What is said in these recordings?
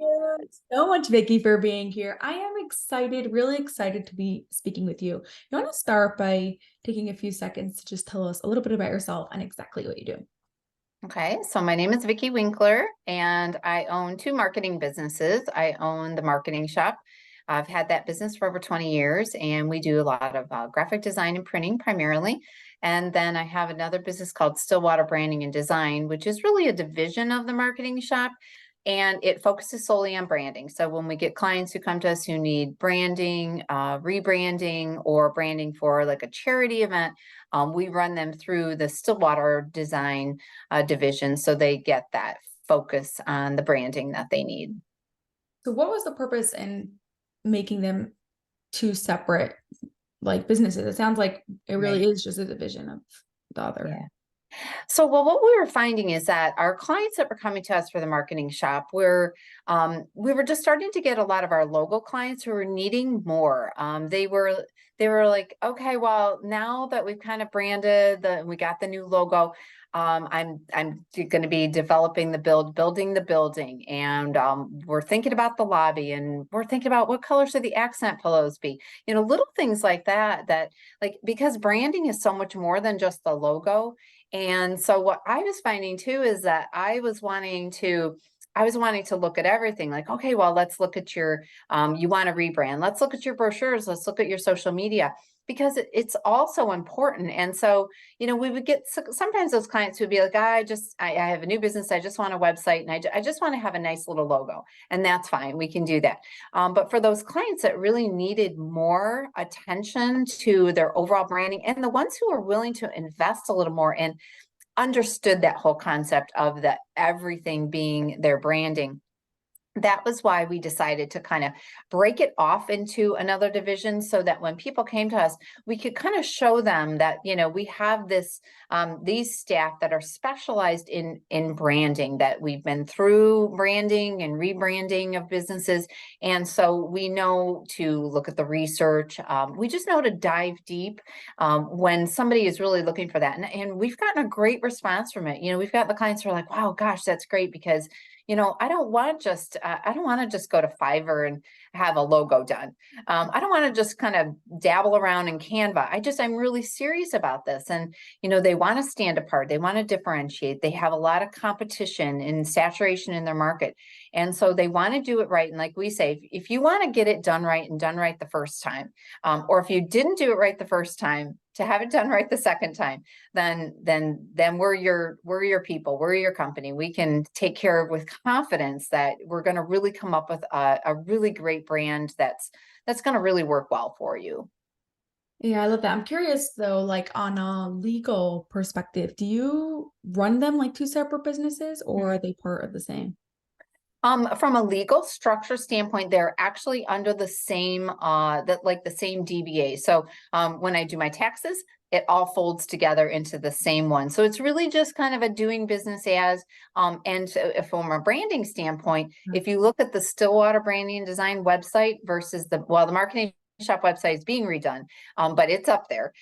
you so much, Vicky, for being here. I am excited, really excited to be speaking with you. You want to start by taking a few seconds to just tell us a little bit about yourself and exactly what you do? Okay, so my name is Vicky Winkler, and I own two marketing businesses. I own the marketing shop. I've had that business for over 20 years, and we do a lot of graphic design and printing primarily. And then I have another business called Stillwater Branding and Design, which is really a division of the marketing shop, and it focuses solely on branding. So when we get clients who come to us who need branding, rebranding, or branding for like a charity event, we run them through the Stillwater design division so they get that focus on the branding that they need. So, what was the purpose in making them two separate businesses? It sounds like it really Right. is just a division of the other. Yeah. So, well, what we were finding is that our clients that were coming to us for the marketing shop we were just starting to get a lot of our logo clients who were needing more. They were like, okay, well, now that we've kind of we got the new logo. I'm going to be developing building the building, and we're thinking about the lobby, and we're thinking about what color should the accent pillows be. Little things like that. Because branding is so much more than just the logo. And so what I was finding too is that I was wanting to look at everything like, okay, well, let's look at you want to rebrand. Let's look at your brochures. Let's look at your social media because it's also important. And so, we would get sometimes those clients would be like, I have a new business. I just want a website and I just want to have a nice little logo, and that's fine. We can do that. But for those clients that really needed more attention to their overall branding and the ones who are willing to invest a little more and understood that whole concept of the everything being their branding, that was why we decided to kind of break it off into another division so that when people came to us, we could kind of show them that, we have these staff that are specialized in branding, that we've been through branding and rebranding of businesses. And so we know to look at the research. We just know to dive deep when somebody is really looking for that. And we've gotten a great response from it. We've got the clients who are like, wow, gosh, that's great because I don't want to just go to Fiverr and have a logo done. I don't want to just kind of dabble around in Canva. I'm really serious about this. And, they want to stand apart. They want to differentiate. They have a lot of competition and saturation in their market. And so they want to do it right. And like we say, if you want to get it done right and done right the first time, or if you didn't do it right the first time, to have it done right the second time, then we're your people, we're your company. We can take care of with confidence that we're going to really come up with a really great brand that's going to really work well for you. Yeah, I love that. I'm curious though, like on a legal perspective, do you run them like two separate businesses or are they part of the same? From a legal structure standpoint, they're actually under the same the same DBA. So when I do my taxes, it all folds together into the same one. So it's really just kind of a doing business as. And so from a branding standpoint, if you look at the Stillwater Branding and Design website versus the marketing shop website is being redone, but it's up there.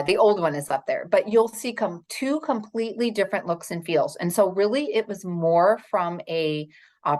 The old one is up there, but you'll see two completely different looks and feels. And so really it was more from a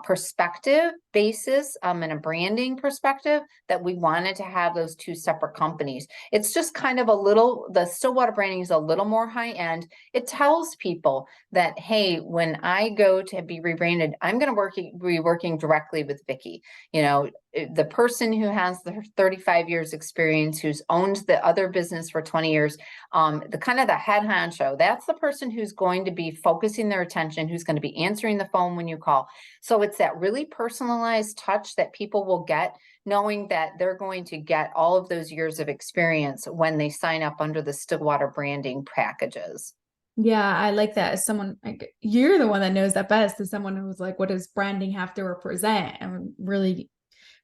perspective basis and a branding perspective that we wanted to have those two separate companies. It's just kind of the Stillwater branding is a little more high end. It tells people that, hey, when I go to be rebranded, I'm going to be working directly with Vicky. The person who has the 35 years experience, who's owned the other business for 20 years, the head honcho, that's the person who's going to be focusing their attention, who's going to be answering the phone when you call. So it's that really personalized touch that people will get, knowing that they're going to get all of those years of experience when they sign up under the Stillwater branding packages. Yeah, I like that as someone like you're the one that knows that best as someone who's like, what does branding have to represent? And really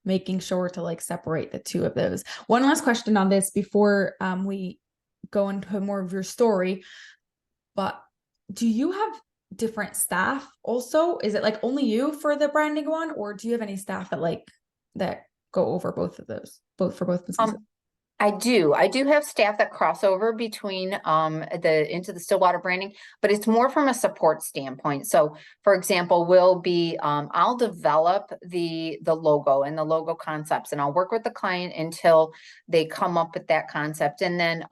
making sure to like separate the two of those. One last question on this before we go into more of your story, but do you have different staff also? Is it like only you for the branding one, or do you have any staff that go over both of those, both for both businesses? I do. I do have staff that cross over between into the Stillwater branding, but it's more from a support standpoint. So for example, I'll develop the logo and the logo concepts, and I'll work with the client until they come up with that concept. And then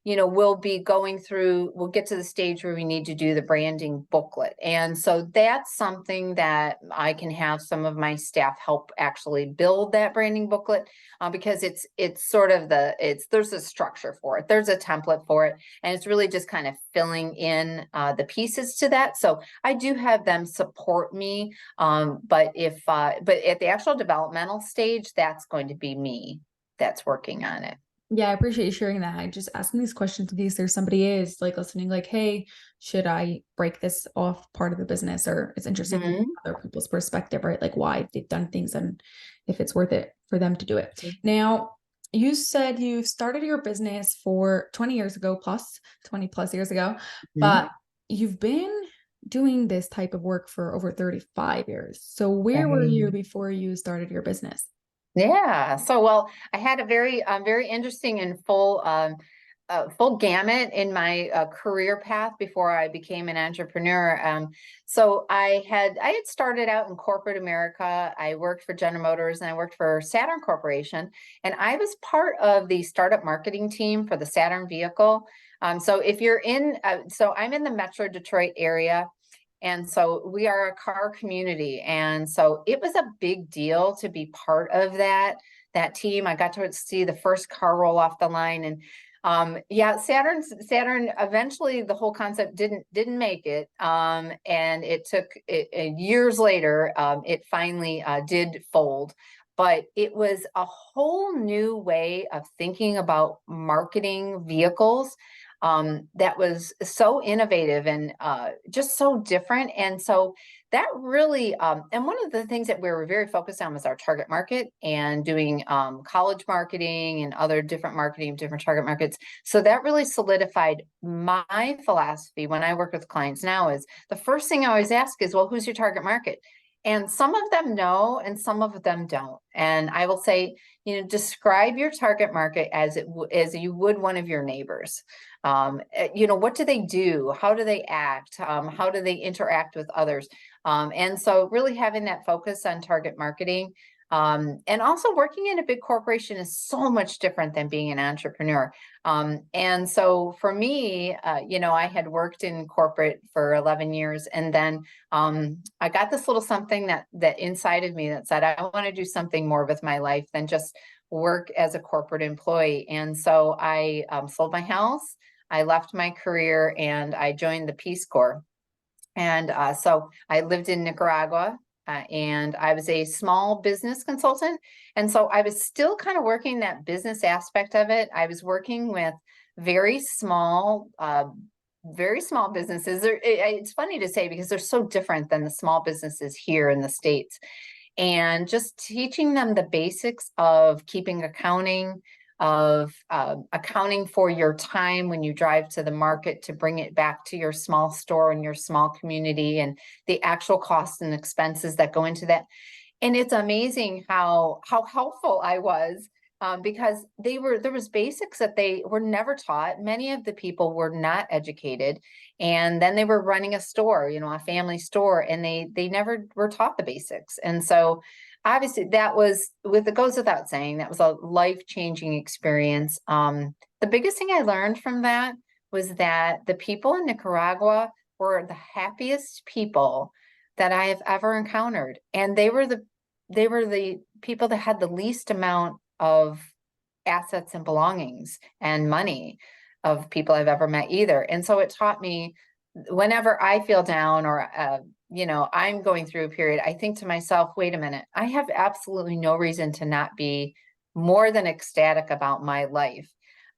we'll get to the stage where we need to do the branding booklet. And so that's something that I can have some of my staff help actually build that branding booklet, because it's sort of there's a structure for it, there's a template for it, and it's really just kind of filling in the pieces to that. So I do have them support me, but at the actual developmental stage, that's going to be me that's working on it. Yeah, I appreciate you sharing that. I just asking these questions in case there's somebody is like listening, like, hey, should I break this off part of the business? Or it's interesting in Mhm. other people's perspective, right? Like why they've done things and if it's worth it for them to do it. Now, you said you started your business for 20 years ago, plus 20 plus years ago, Mhm. but you've been doing this type of work for over 35 years. So where were you Right. before you started your business? Yeah. So, well, I had a very interesting and full gamut in my career path before I became an entrepreneur. So I had started out in corporate America. I worked for General Motors and I worked for Saturn Corporation, and I was part of the startup marketing team for the Saturn vehicle. So if you're so I'm in the Metro Detroit area. And so we are a car community. And so it was a big deal to be part of that team. I got to see the first car roll off the line. And yeah, Saturn eventually the whole concept didn't make it. And it took years later, it finally did fold. But it was a whole new way of thinking about marketing vehicles, that was so innovative and just so different. And so that really, and one of the things that we were very focused on was our target market and doing college marketing and other different marketing, different target markets. So that really solidified my philosophy when I work with clients now is the first thing I always ask is, well, who's your target market? And some of them know, and some of them don't. And I will say, describe your target market as you would one of your neighbors. What do they do? How do they act? How do they interact with others? And so really having that focus on target marketing, and also working in a big corporation is so much different than being an entrepreneur. And so for me, I had worked in corporate for 11 years, and then I got this little something that inside of me that said, I want to do something more with my life than just work as a corporate employee. And so I sold my house. I left my career and I joined the Peace Corps. And so I lived in Nicaragua, and I was a small business consultant. And so I was still kind of working that business aspect of it. I was working with very small, very small businesses. It's funny to say because they're so different than the small businesses here in the States, and just teaching them the basics of keeping accounting, of accounting for your time when you drive to the market to bring it back to your small store and your small community, and the actual costs and expenses that go into that. And it's amazing how helpful I was, because there was basics that they were never taught. Many of the people were not educated, and then they were running a store, a family store, and they never were taught the basics. And so obviously that was with it goes without saying that was a life-changing experience. The biggest thing I learned from that was that the people in Nicaragua were the happiest people that I have ever encountered, and they were the people that had the least amount of assets and belongings and money of people I've ever met either. And so it taught me, whenever I feel down or I'm going through a period, I think to myself, wait a minute, I have absolutely no reason to not be more than ecstatic about my life.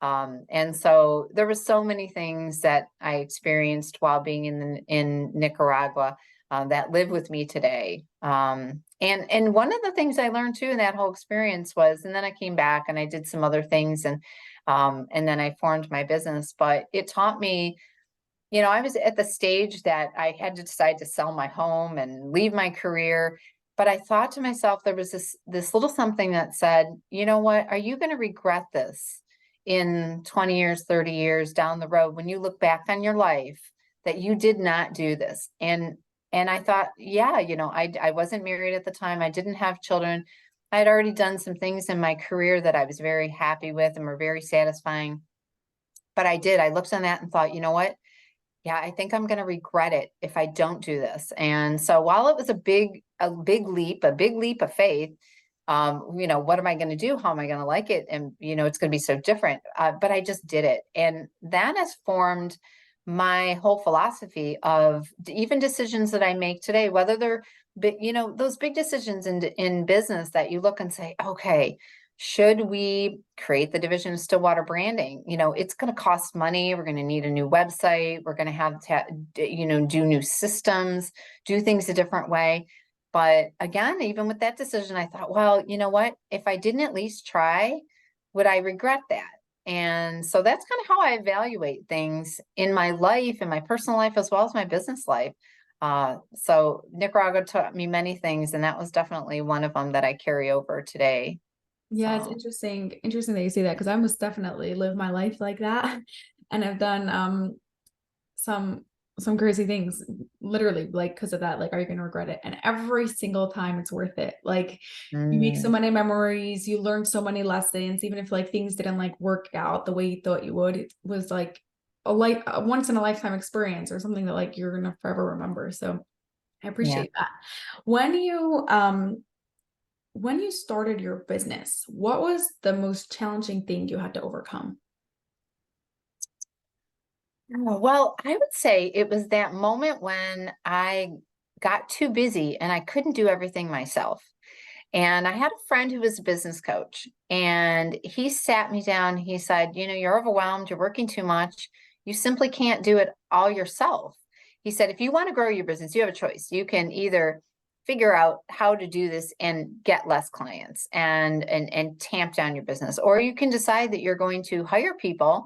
And so there were so many things that I experienced while being in Nicaragua, that live with me today. And one of the things I learned too in that whole experience was, and then I came back and I did some other things, and then I formed my business. But it taught me, I was at the stage that I had to decide to sell my home and leave my career. But I thought to myself, there was this little something that said, you know what, are you going to regret this? in 20 years, 30 years down the road, when you look back on your life, that you did not do this? And I thought, yeah, I wasn't married at the time. I didn't have children. I had already done some things in my career that I was very happy with and were very satisfying. But I looked on that and thought, you know what? Yeah, I think I'm going to regret it if I don't do this. And so while it was a big leap of faith, what am I going to do? How am I going to like it? And, it's going to be so different. But I just did it. And that has formed my whole philosophy of even decisions that I make today, whether they're big, those big decisions in business that you look and say, okay, should we create the division of Stillwater branding? It's going to cost money. We're going to need a new website. We're going to have to, do new systems, do things a different way. But again, even with that decision, I thought, well, you know what? If I didn't at least try, would I regret that? And so that's kind of how I evaluate things in my life, in my personal life, as well as my business life. So Nicaragua taught me many things, and that was definitely one of them that I carry over today. Yeah, it's So, interesting that you say that, because I must definitely live my life like that. And I've done some some crazy things, literally, like because of that. Like, are you gonna regret it? And every single time it's worth it. Like, you make so mm, many memories, you learn so many lessons, even if like things didn't like work out the way you thought you would. It was like a once in a lifetime experience, or something that like you're gonna forever remember. So I yeah. appreciate that. When you started your business, what was the most challenging thing you had to overcome? Oh, well, I would say it was that moment when I got too busy and I couldn't do everything myself. And I had a friend who was a business coach, and he sat me down. He said, you're overwhelmed, you're working too much. You simply can't do it all yourself. He said, if you want to grow your business, you have a choice. You can either figure out how to do this and get less clients and tamp down your business, or you can decide that you're going to hire people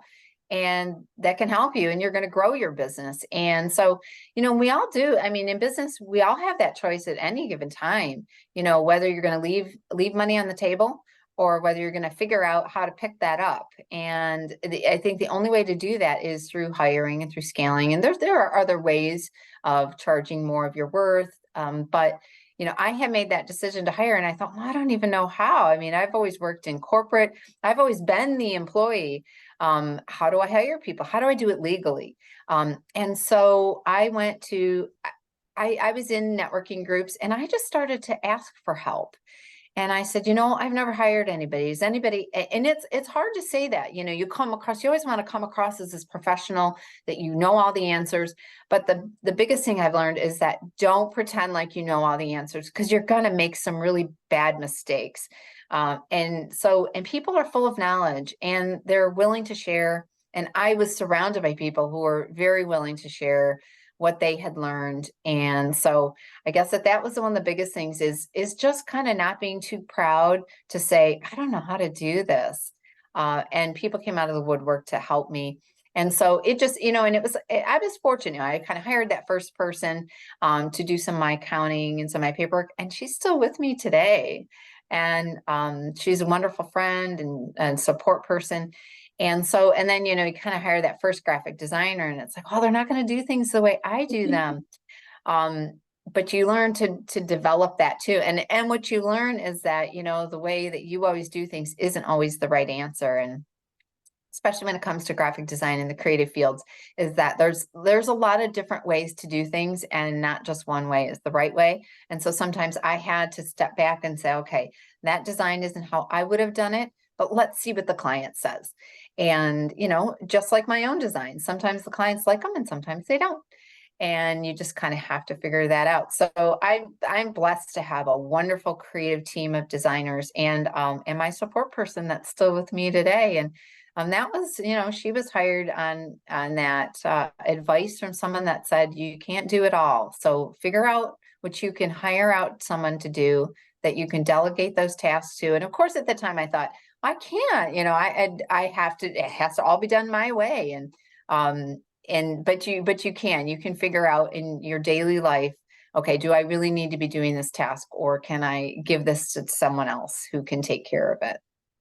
and that can help you and you're going to grow your business. And so, we all do. I mean, in business, we all have that choice at any given time, whether you're going to leave money on the table or whether you're going to figure out how to pick that up. And I think the only way to do that is through hiring and through scaling. And there are other ways of charging more of your worth. But I had made that decision to hire, and I thought, well, I don't even know how. I mean, I've always worked in corporate. I've always been the employee. How do I hire people? How do I do it legally? And so I went to, I was in networking groups, and I just started to ask for help. And I said, I've never hired anybody. Is anybody? And it's hard to say that, you always want to come across as this professional, that you know all the answers. But the biggest thing I've learned is that don't pretend like you know all the answers, because you're going to make some really bad mistakes. And people are full of knowledge and they're willing to share. And I was surrounded by people who were very willing to share what they had learned. And so I guess that was one of the biggest things is just kind of not being too proud to say, I don't know how to do this. And people came out of the woodwork to help me. And so it just, and I was fortunate. I kind of hired that first person to do some of my accounting and some of my paperwork, and she's still with me today. And she's a wonderful friend and support person. And so, and then, you kind of hire that first graphic designer, and it's like, oh, they're not going to do things the way I do them. But you learn to develop that too. And what you learn is that, the way that you always do things isn't always the right answer. And especially when it comes to graphic design in the creative fields, is that there's a lot of different ways to do things, and not just one way is the right way. And so sometimes I had to step back and say, okay, that design isn't how I would have done it, but let's see what the client says. And, just like my own design, sometimes the clients like them and sometimes they don't. And you just kind of have to figure that out. So I'm blessed to have a wonderful creative team of designers and my support person that's still with me today. And that was, she was hired on that advice from someone that said, you can't do it all. So figure out what you can hire out someone to do, that you can delegate those tasks to. And of course, at the time I thought, I can't, I have to, it has to all be done my way. But you can figure out in your daily life, okay, do I really need to be doing this task, or can I give this to someone else who can take care of it?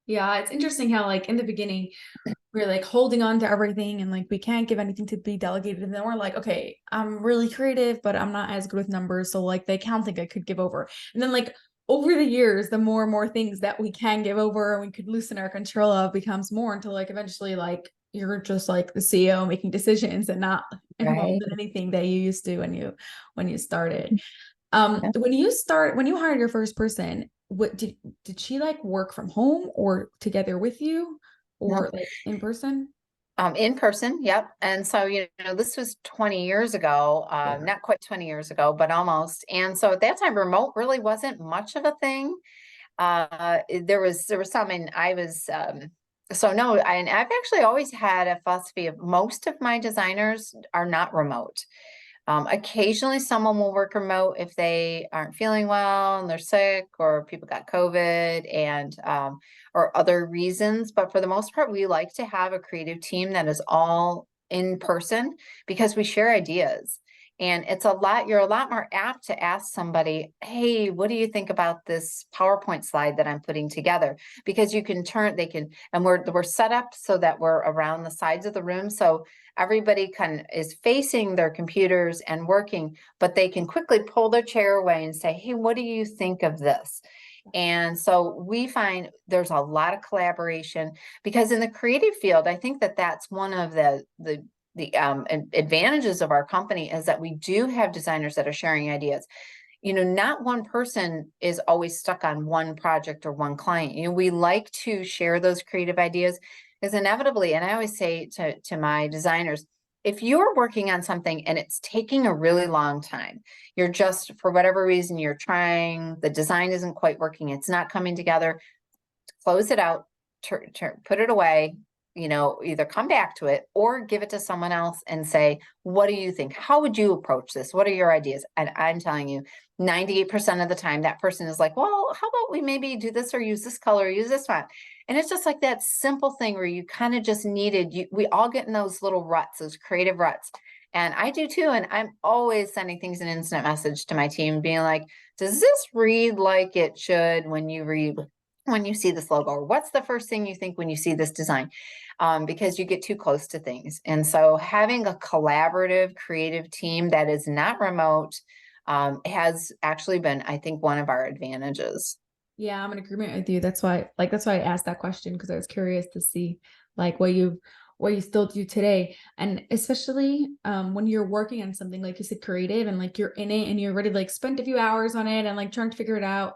Yeah, it's interesting how like in the beginning we're like holding on to everything and like we can't give anything to be delegated. And then we're like, okay, I'm really creative, but I'm not as good with numbers. So like the accounting I could give over. And then like over the years, the more and more things that we can give over and we could loosen our control of becomes more until like eventually like you're just like the CEO making decisions and not involved Right. in anything that you used to when you started. When you hired your first person, what did she like work from home or together with you Yeah. or like in person? In person, yep. And so, this was 20 years ago, Yeah. not quite 20 years ago, but almost. And so at that time, remote really wasn't much of a thing. There was some, and I was, so no, and I've actually always had a philosophy of most of my designers are not remote. Occasionally someone will work remote if they aren't feeling well and they're sick or people got COVID and or other reasons. But for the most part, we like to have a creative team that is all in person because we share ideas. And you're a lot more apt to ask somebody, hey, what do you think about this PowerPoint slide that I'm putting together? Because and we're set up so that we're around the sides of the room. So everybody is facing their computers and working, but they can quickly pull their chair away and say, hey, what do you think of this? And so we find there's a lot of collaboration because in the creative field, I think that that's one of the advantages of our company is that we do have designers that are sharing ideas. Not one person is always stuck on one project or one client. We like to share those creative ideas because inevitably, and I always say to my designers, if you're working on something and it's taking a really long time, you're just, for whatever reason, you're trying, the design isn't quite working, it's not coming together, close it out, put it away, either come back to it or give it to someone else and say, what do you think? How would you approach this? What are your ideas? And I'm telling you, 98% of the time, that person is like, well, how about we maybe do this or use this color, or use this font? And it's just like that simple thing where you kind of just we all get in those little ruts, those creative ruts. And I do too. And I'm always sending things in instant message to my team being like, does this read like it should when you see this logo, or what's the first thing you think when you see this design? Because you get too close to things. And so having a collaborative, creative team that is not remote has actually been, I think, one of our advantages. Yeah, I'm in agreement with you. That's why I asked that question because I was curious to see like what you still do today. And especially when you're working on something like you said creative and like you're in it and you're ready to like spend a few hours on it and like trying to figure it out.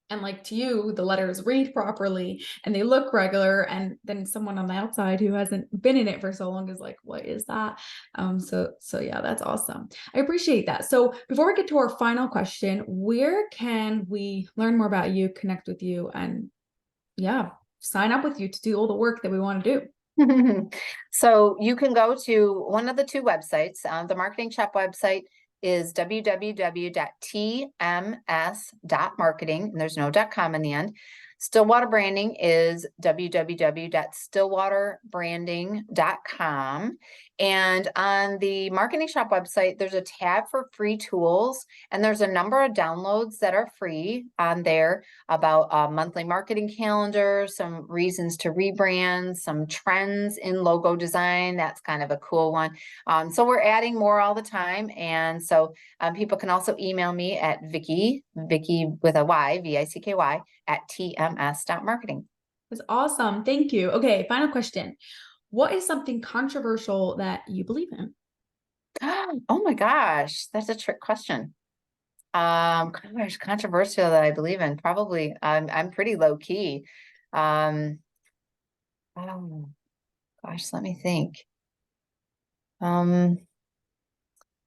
And like to you, the letters read properly and they look regular. And then someone on the outside who hasn't been in it for so long is like, what is that? So yeah, that's awesome. I appreciate that. So before we get to our final question, where can we learn more about you, connect with you, and yeah, sign up with you to do all the work that we want to do? So you can go to one of the two websites. The Marketing Shop website is www.tms.marketing, and there's no .com in the end. Stillwater Branding is www.stillwaterbranding.com. And on the Marketing Shop website, there's a tab for free tools, and there's a number of downloads that are free on there about a monthly marketing calendar, some reasons to rebrand, some trends in logo design. That's kind of a cool one. So we're adding more all the time. And so people can also email me at Vicky with a Y, Vicky, at tms.marketing. That's awesome. Thank you. Okay, final question. What is something controversial that you believe in? Oh my gosh, that's a trick question. Gosh, controversial that I believe in. Probably, I'm pretty low key. Um, oh gosh, let me think. Um,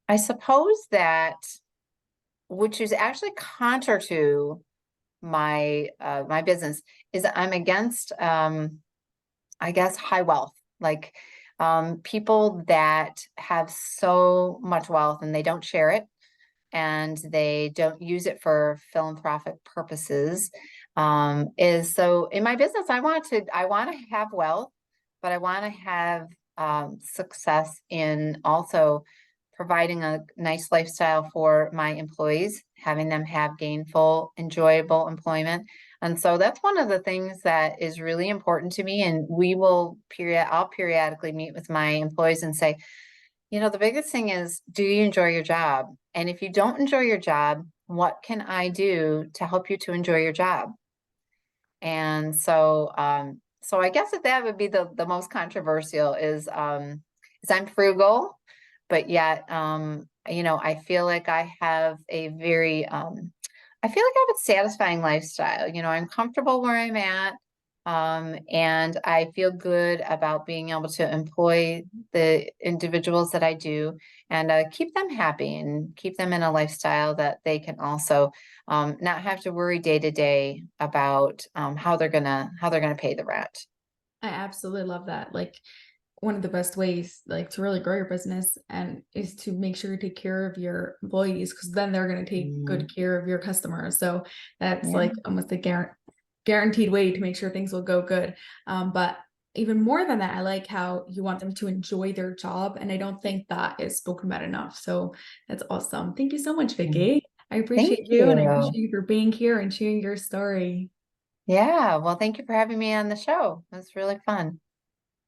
I suppose that, which is actually counter to my business, is I'm against I guess high wealth, like people that have so much wealth and they don't share it and they don't use it for philanthropic purposes. Is so in my business, I want to have wealth, but I want to have success in also providing a nice lifestyle for my employees, having them have gainful, enjoyable employment. And so that's one of the things that is really important to me. And I'll periodically meet with my employees and say, the biggest thing is, do you enjoy your job? And if you don't enjoy your job, what can I do to help you to enjoy your job? And so I guess that would be the most controversial is I'm frugal, but yet, I feel like I feel like I have a satisfying lifestyle. I'm comfortable where I'm at. And I feel good about being able to employ the individuals that I do and keep them happy and keep them in a lifestyle that they can also not have to worry day to day about how they're gonna pay the rent. I absolutely love that. Like one of the best ways like to really grow your business and is to make sure you take care of your employees because then they're going to take Mhm. good care of your customers. So that's Yeah. like almost a guaranteed way to make sure things will go good. But even more than that, I like how you want them to enjoy their job. And I don't think that is spoken about enough. So that's awesome. Thank you so much, Mm. Vicky. I Thank appreciate you and I you. appreciate you for being here and sharing your story. Yeah. Well, thank you for having me on the show. It was really fun.